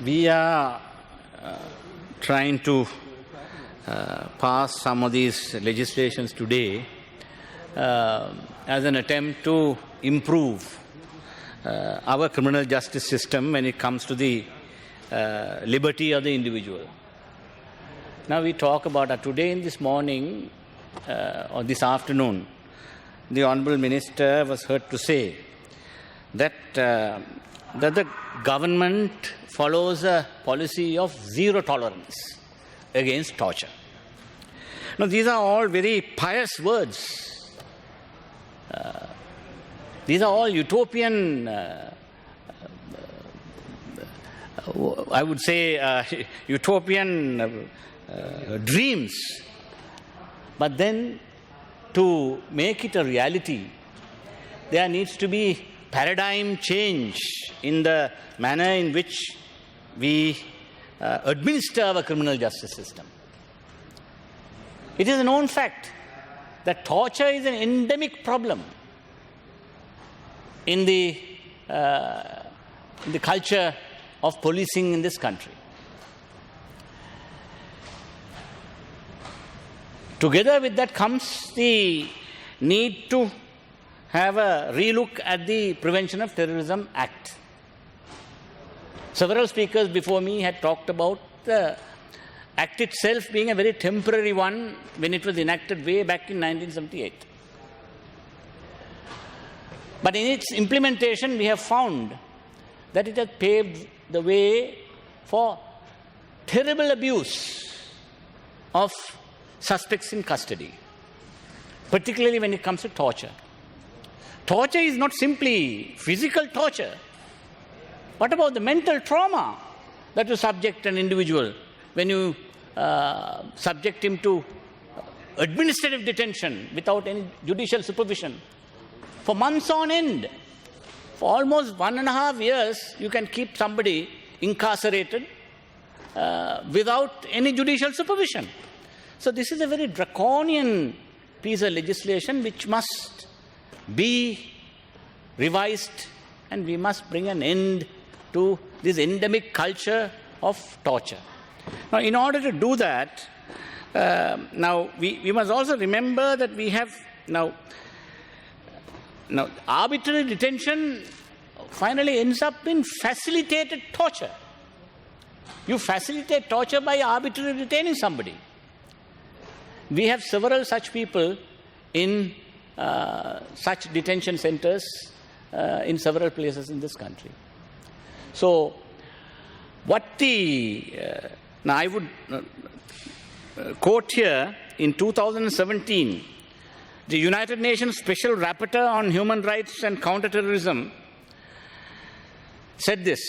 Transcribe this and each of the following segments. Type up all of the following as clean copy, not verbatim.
We are trying to pass some of these legislations today as an attempt to improve our criminal justice system when it comes to the liberty of the individual. Now we talk about today in this morning or this afternoon, the Honourable Minister was heard to say that the government follows a policy of zero tolerance against torture. Now these are all very pious words. These are all utopian, I would say, utopian dreams. But then, to make it a reality, there needs to be paradigm change in the manner in which we administer our criminal justice system. It is a known fact that torture is an endemic problem in the culture of policing in this country. Together with that comes the need to have a relook at the Prevention of Terrorism Act. Several speakers before me had talked about the Act itself being a very temporary one when it was enacted way back in 1978. But in its implementation, we have found that it has paved the way for terrible abuse of suspects in custody, particularly when it comes to torture. Torture is not simply physical torture. What about the mental trauma that you subject an individual when you subject him to administrative detention without any judicial supervision for months on end? For almost 1.5 years, you can keep somebody incarcerated without any judicial supervision. So this is a very draconian piece of legislation which must be revised, and we must bring an end to this endemic culture of torture. Now, in order to do that, now we must also remember that we have now arbitrary detention finally ends up in facilitated torture. You facilitate torture by arbitrarily detaining somebody. We have several such people in such detention centers in several places in this country. So, what now I would quote here, in 2017, the United Nations Special Rapporteur on Human Rights and Counterterrorism said this: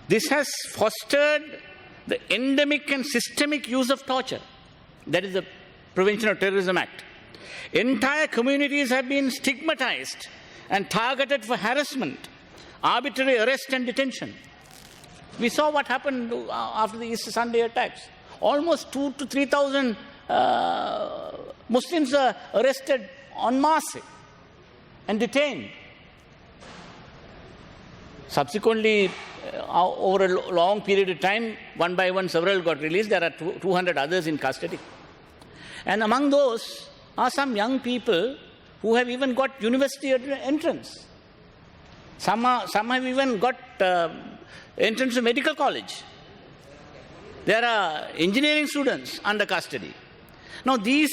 "This has fostered the endemic and systemic use of torture." That is the Prevention of Terrorism Act. "Entire communities have been stigmatized and targeted for harassment, arbitrary arrest and detention." We saw what happened after the Easter Sunday attacks. Almost 2,000 to 3,000 Muslims are arrested en masse and detained. Subsequently, over a long period of time, one by one, several got released. There are 200 others in custody. And among those are some young people who have even got university entrance. Some have even got entrance to medical college. There are engineering students under custody. Now these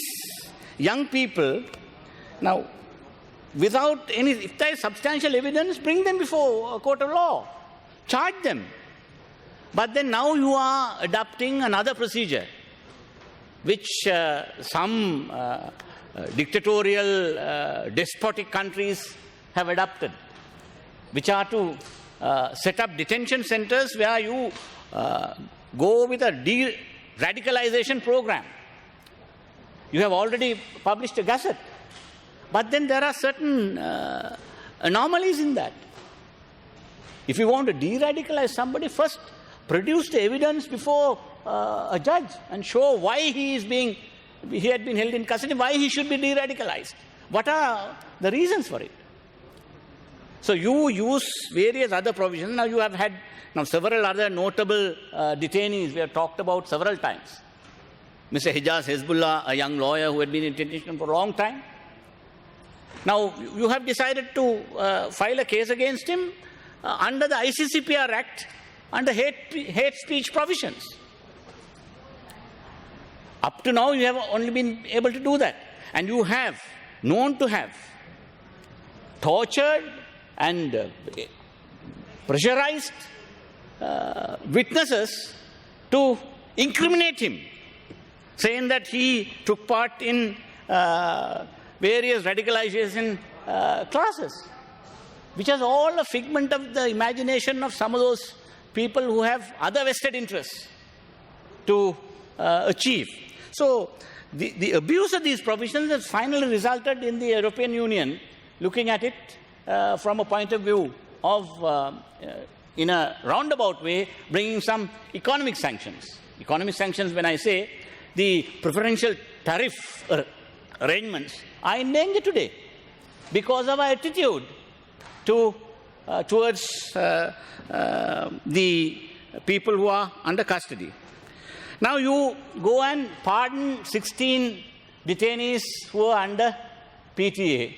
young people, now without any, if there is substantial evidence, bring them before a court of law. Charge them. But then now you are adopting another procedure, which some dictatorial, despotic countries have adopted, which are to set up detention centers where you go with a de-radicalization program. You have already published a gazette. But then there are certain anomalies in that. If you want to de-radicalize somebody, first produce the evidence before a judge and show why he had been held in custody, why he should be de-radicalized. What are the reasons for it? So you use various other provisions. Now you have had several other notable detainees we have talked about several times. Mr. Hijaz Hezbollah, a young lawyer who had been in detention for a long time. Now you have decided to file a case against him under the ICCPR Act, under hate speech provisions. Up to now, you have only been able to do that. And you have known to have tortured and pressurized witnesses to incriminate him, saying that he took part in various radicalization classes, which is all a figment of the imagination of some of those people who have other vested interests to achieve. So the abuse of these provisions has finally resulted in the European Union looking at it from a point of view of, in a roundabout way, bringing some economic sanctions. Economic sanctions, when I say, the preferential tariff arrangements are in danger today because of our attitude towards the people who are under custody. Now you go and pardon 16 detainees who are under PTA.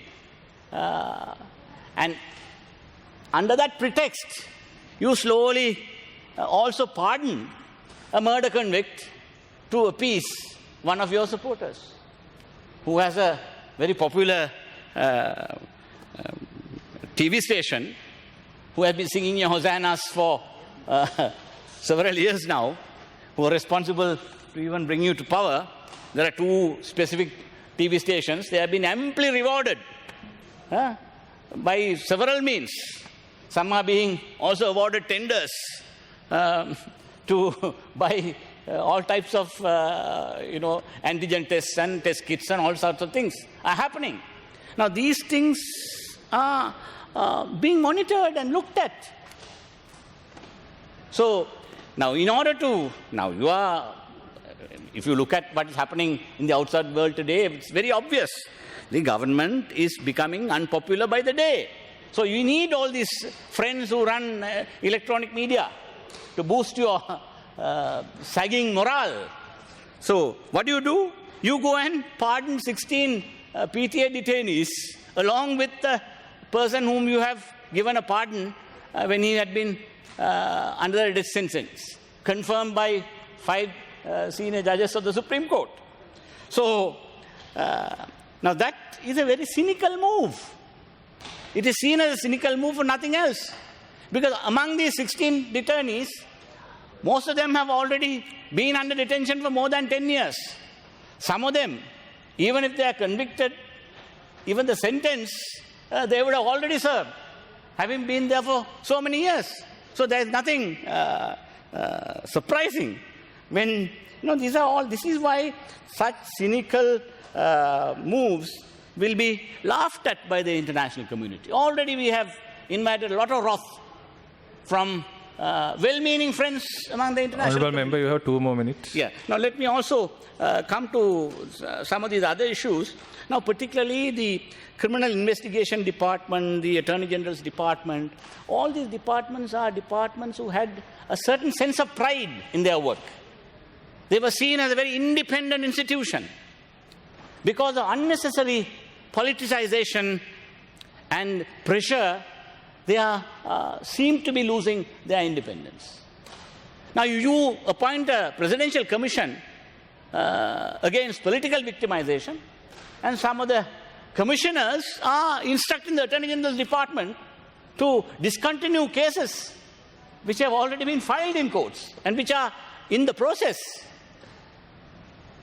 And under that pretext, you slowly also pardon a murder convict to appease one of your supporters who has a very popular TV station, who has been singing your hosannas for several years now, who are responsible to even bring you to power. There are two specific TV stations. They have been amply rewarded by several means. Some are being also awarded tenders to buy all types of, antigen tests and test kits and all sorts of things are happening. Now, these things are being monitored and looked at. So, now, in order to, if you look at what is happening in the outside world today, it's very obvious. The government is becoming unpopular by the day. So you need all these friends who run electronic media to boost your sagging morale. So what do? You go and pardon 16 PTA detainees along with the person whom you have given a pardon when he had been under a death sentence, confirmed by 5 senior judges of the Supreme Court. So now that is a very cynical move. It is seen as a cynical move for nothing else. Because among these 16 detainees, most of them have already been under detention for more than 10 years. Some of them, even if they are convicted, even the sentence, they would have already served, having been there for so many years. So there is nothing surprising when, this is why such cynical moves will be laughed at by the international community. Already we have invited a lot of wrath from well-meaning friends among the international Honourable Member, you have 2 more minutes. Yeah. Now let me also come to some of these other issues. Now particularly the Criminal Investigation Department, the Attorney General's Department, all these departments are departments who had a certain sense of pride in their work. They were seen as a very independent institution. Because of unnecessary politicization and pressure, they seem to be losing their independence. Now, you appoint a presidential commission against political victimization, and some of the commissioners are instructing the Attorney General's Department to discontinue cases which have already been filed in courts and which are in the process.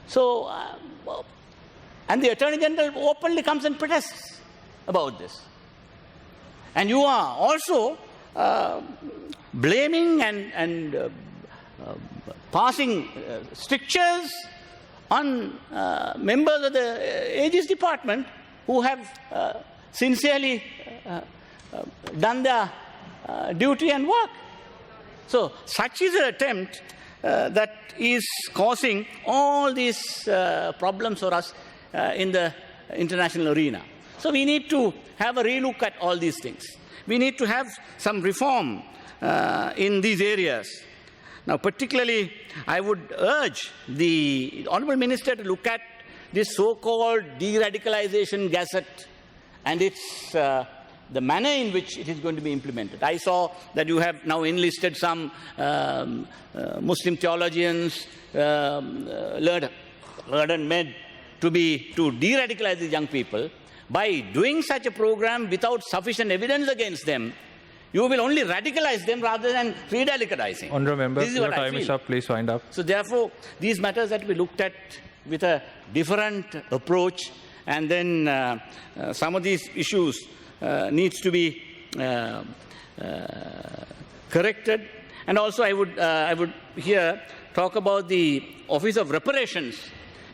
So, and the Attorney General openly comes and protests about this. And you are also blaming and passing strictures on members of the Aegis Department who have sincerely done their duty and work. So, such is an attempt that is causing all these problems for us in the international arena. So we need to have a relook at all these things. we need to have some reform in these areas. Now, particularly, I would urge the Honourable Minister to look at this so-called de-radicalization gazette and its the manner in which it is going to be implemented. I saw that you have now enlisted some Muslim theologians, learned men to de-radicalize these young people. By doing such a program without sufficient evidence against them, you will only radicalize them rather than re-radicalizing. Honourable Member, This is your what I time is feel. up. Please wind up. So therefore, these matters that we looked at with a different approach, and then some of these issues needs to be corrected. And also I would here talk about the Office of Reparations.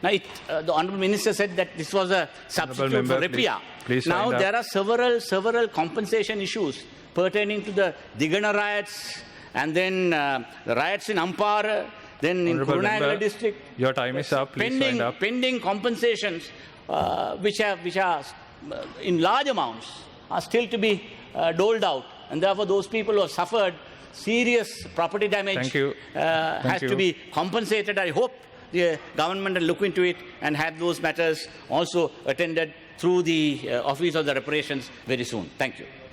Now, the Honourable Minister said that this was a substitute Member, for RIPIA. please Now, wind up. there are several compensation issues pertaining to the Digana riots, and then the riots in Ampara, then in Honourable Kurunegala Member, district. your time is up. Please wind up. Pending compensations, which are in large amounts, are still to be doled out. And therefore, those people who have suffered serious property damage Thank you. has to be compensated. I hope the government will look into it and have those matters also attended through the Office of the Reparations very soon. Thank you.